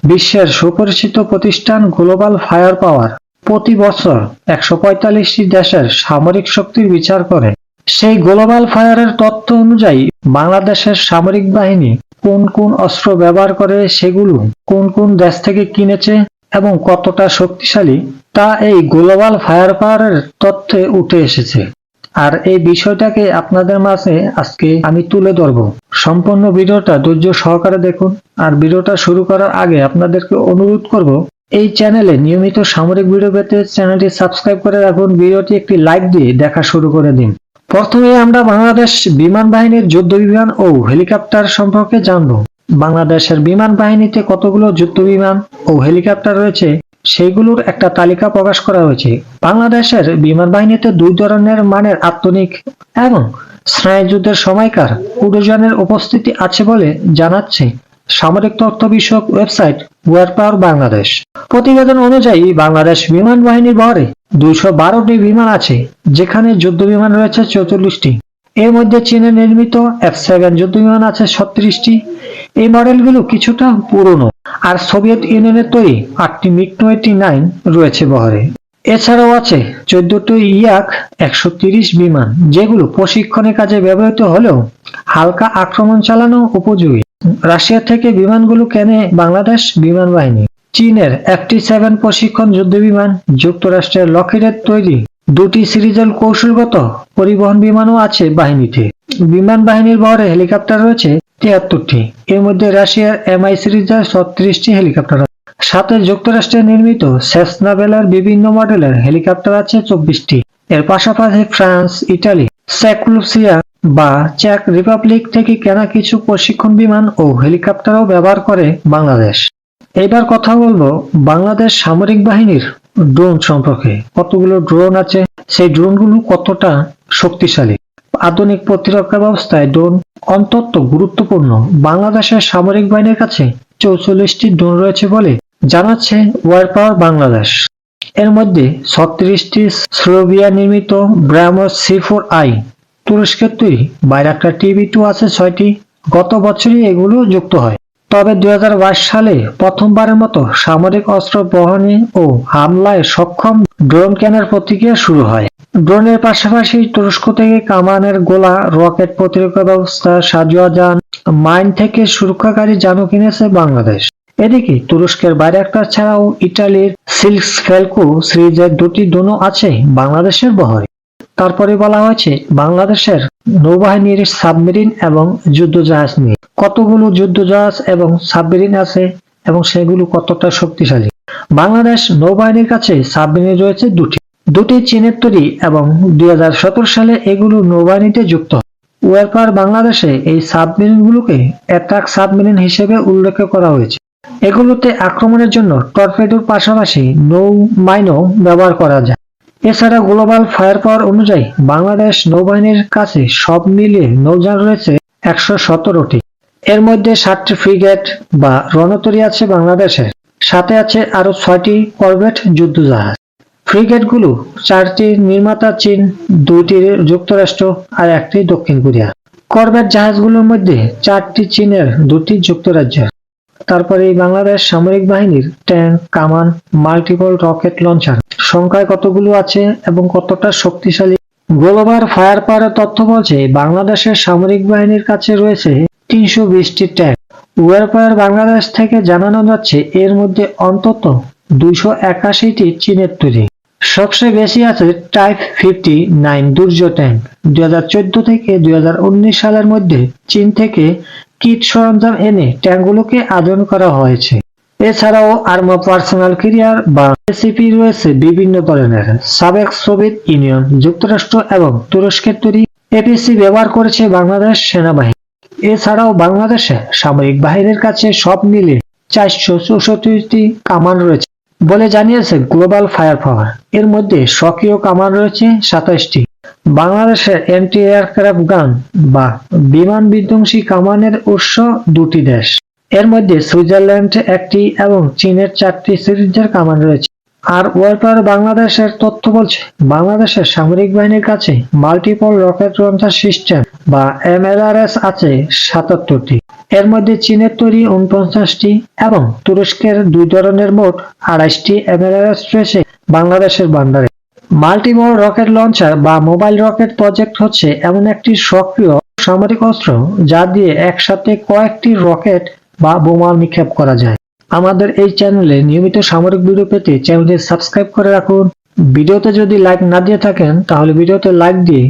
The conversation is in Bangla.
বিশ্বের সুপরিচিত প্রতিষ্ঠান গ্লোবাল ফায়ার পাওয়ার প্রতি বছর ১৪৫টি দেশের সামরিক শক্তির বিচার করে। সেই গ্লোবাল ফায়ারের তথ্য অনুযায়ী বাংলাদেশের সামরিক বাহিনী কোন কোন অস্ত্র ব্যবহার করে, সেগুলো কোন কোন দেশ থেকে কিনেছে এবং কতটা শক্তিশালী তা এই গ্লোবাল ফায়ার পাওয়ারের তথ্যে উঠে এসেছে। আর এই বিষয়টাকে আপনাদের মাঝে আজকে আমি তুলে ধরবো। সম্পূর্ণ ভিডিওটা ধৈর্য সহকারে দেখুন। আর ভিডিওটা শুরু করার আগে আপনাদেরকে অনুরোধ করব, এই চ্যানেলে নিয়মিত সামরিক ভিডিও পেতে চ্যানেলটি সাবস্ক্রাইব করে রাখুন, ভিডিওটি একটি লাইক দিয়ে দেখা শুরু করে দিন। প্রথমে আমরা বাংলাদেশ বিমান বাহিনীর যুদ্ধ বিমান ও হেলিকপ্টার সম্পর্কে জানব। বাংলাদেশের বিমান বাহিনীতে কতগুলো যুদ্ধ বিমান ও হেলিকপ্টার রয়েছে সেইগুলোর একটা তালিকা প্রকাশ করা হয়েছে। বাংলাদেশের বিমান বাহিনীতে দুই ধরনের মানের আধুনিক এবং স্নায়ুযুদ্ধের সময়কার উড়োযানের উপস্থিতি আছে বলে জানাচ্ছে সামরিক তথ্য বিষয়ক ওয়েবসাইট ওয়ার পাওয়ার বাংলাদেশ। প্রতিবেদন অনুযায়ী বাংলাদেশ বিমান বাহিনীর বহরে ২১২টি বিমান আছে, যেখানে যুদ্ধ বিমান রয়েছে ৪৪টি। এর মধ্যে চীনে নির্মিত F-7 যুদ্ধ বিমান আছে ৩৬টি। এই মডেলগুলো কিছুটা পুরনো। আর সোভিয়েত ইউনিয়নের তৈরি ৮টি মিগ-29 রয়েছে বহরে। এছাড়াও আছে ১৪টি ইয়াক-১৩০ বিমান, যেগুলো প্রশিক্ষণের কাজে ব্যবহৃত হলেও হালকা আক্রমণ চালানো উপযোগী। রাশিয়া থেকে বিমানগুলো কেনে বাংলাদেশ বিমান বাহিনী। চীনের FT-7 প্রশিক্ষণ যুদ্ধ বিমান, যুক্তরাষ্ট্রের লকহিডের তৈরি ২টি সিরিজের কৌশলগত পরিবহন বিমানও আছে বাহিনীতে। বিমান বাহিনীর বহরে হেলিকপ্টার রয়েছে ৭৩টি। এর মধ্যে রাশিয়ার MI সিরিজের ৩৬টি হেলিকপ্টার, সাথে যুক্তরাষ্ট্রে নির্মিত সেসনা বেলার বিভিন্ন মডেলের হেলিকপ্টার আছে ২৪টি। এর পাশাপাশি ফ্রান্স, ইটালি, চেকোস্লোভাকিয়া বা চেক রিপাবলিক থেকে কেনা কিছু প্রশিক্ষণ বিমান ও হেলিকপ্টারও ব্যবহার করে বাংলাদেশ। এবার কথা বলবো বাংলাদেশ সামরিক বাহিনীর ড্রোন সম্পর্কে। কতগুলো ড্রোন আছে, সেই ড্রোনগুলো কতটা শক্তিশালী। আধুনিক প্রতিরক্ষা ব্যবস্থায় ড্রোন অত্যন্ত গুরুত্বপূর্ণ। বাংলাদেশের সামরিক বাহিনীর কাছে ৪৪টি ড্রোন রয়েছে বলে জানাচ্ছে ওয়ার পাওয়ার বাংলাদেশ। এর মধ্যে ৩৬টি স্লোভিয়া নির্মিত ব্রাহ্মস C4I, তুরস্কের তৈরি বাইরাক্টার TB2 আছে ৬টি। গত বছরই এগুলো যুক্ত হয়। তবে ২০২২ সালে প্রথমবারের মতো সামরিক অস্ত্র বহনে ও হামলায় সক্ষম ড্রোন কেনার প্রক্রিয়া শুরু হয়। ড্রোনের পাশাপাশি তুরস্ক থেকে কামানের গোলা, রকেট প্রতিরক্ষা ব্যবস্থা, সাঁজোয়া যান, মাইন থেকে সুরক্ষাকারী যানও কিনেছে বাংলাদেশ। এদিকে তুরস্কের বাইরাক্টার ছাড়াও ইটালির সিল্কস ফ্যালকো সিরিজের ২টি ড্রোনও আছে বাংলাদেশের বহরে। তারপরে বলা হয়েছে বাংলাদেশের নৌবাহিনীর সাবমেরিন এবং যুদ্ধজাহাজ নিয়ে। কতগুলো যুদ্ধজাহাজ এবং সাবমেরিন আছে এবং সেগুলো কতটা শক্তিশালী। বাংলাদেশ নৌবাহিনীর কাছে সাবমেরিন রয়েছে ২টি চীনের তৈরি এবং ২০১৭ সালে এগুলো নৌবাহিনীতে যুক্ত হয়। ওয়ার পাওয়ার বাংলাদেশে এই সাবমেরিনগুলোকে অ্যাটাক সাবমেরিন হিসেবে উল্লেখ করা হয়েছে। এগুলোতে আক্রমণের জন্য টর্পেডোর পাশাপাশি নৌ মাইনও ব্যবহার করা যায়। এছাড়া গ্লোবাল ফায়ার পাওয়ার অনুযায়ী বাংলাদেশ নৌবাহিনীর কাছে সব মিলিয়ে নৌযান রয়েছে ১১৭টি। এর মধ্যে ৭টি ফ্রিগেট বা রণতরী আছে বাংলাদেশের, সাথে আছে আরো ৬টি করভেট যুদ্ধজাহাজ। ফ্রিগেটগুলো ৪টি নির্মাতা চীন, ২টি যুক্তরাষ্ট্র আর ১টি দক্ষিণ কোরিয়া। করভেট জাহাজগুলোর মধ্যে ৪টি চীনের, ২টি যুক্তরাজ্যের। তারপরে বাংলাদেশ সামরিক বাহিনীর ট্যাঙ্ক, কামান, মাল্টিপল রকেট লঞ্চার সংখ্যায় কতগুলো আছে এবং কতটা শক্তিশালী। গ্লোবাল ফায়ার পাওয়ারের তথ্য বলছে বাংলাদেশের সামরিক বাহিনীর কাছে রয়েছে ৩২০টি ট্যাঙ্ক। ওয়ার পাওয়ার বাংলাদেশ থেকে জানানো যাচ্ছে এর মধ্যে অন্তত ২৮১টি চীনের তৈরি। সবচেয়ে বেশি আছে টাইপ 59 দুর্জয় ট্যাঙ্ক। ২০১৪ থেকে ২০১৯ সালের মধ্যে চীন থেকে কিট সরঞ্জাম এনে ট্যাঙ্কগুলোকে আধুনিক করা হয়েছে। এছাড়াও আর্ম পার্সোনাল ক্যারিয়ার বা ACP রয়েছে বিভিন্ন ধরনের। সাবেক সোভিয়েত ইউনিয়ন, যুক্তরাষ্ট্র এবং তুরস্কের তৈরি APC ব্যবহার করেছে বাংলাদেশ সেনাবাহিনী। এছাড়াও বাংলাদেশে সামরিক বাহিনীর কাছে সব মিলে ৪৬৪টি কামান রয়েছে বলে জানিয়েছে গ্লোবাল ফায়ার পাওয়ার। এর মধ্যে সক্রিয় কামান রয়েছে ২৭টি। বাংলাদেশের অ্যান্টি এয়ারক্রাফট গান বা বিমান বিধ্বংসী কামানের উৎস ২টি দেশ। এর মধ্যে সুইজারল্যান্ড ১টি এবং চীনের ৪টি সিরিজের কামান রয়েছে। আর ওয়ার পাওয়ার বাংলাদেশের তথ্য বলছে বাংলাদেশের সামরিক বাহিনীর কাছে মাল্টিপল রকেট লঞ্চার সিস্টেম বা MLRS আছে ৭৭টি। এর মধ্যে চীনের তৈরি 49টি এবং তুরস্কের 2 ধরনের মোট 28টি এমএলআরএস রয়েছে বাংলাদেশের ভান্ডারে। মাল্টিমোর রকেট লঞ্চার বা মোবাইল রকেট প্রজেক্ট হচ্ছে এমন একটি সক্রিয় সামরিক অস্ত্র যা দিয়ে একসাথে কয়েকটি রকেট বা বোমা নিক্ষেপ করা যায়। আমাদের এই চ্যানেলে নিয়মিত সামরিক ভিডিও পেতে চ্যানেলটি সাবস্ক্রাইব করে রাখুন। ভিডিওতে যদি লাইক না দিয়ে থাকেন তাহলে ভিডিওতে লাইক দিয়ে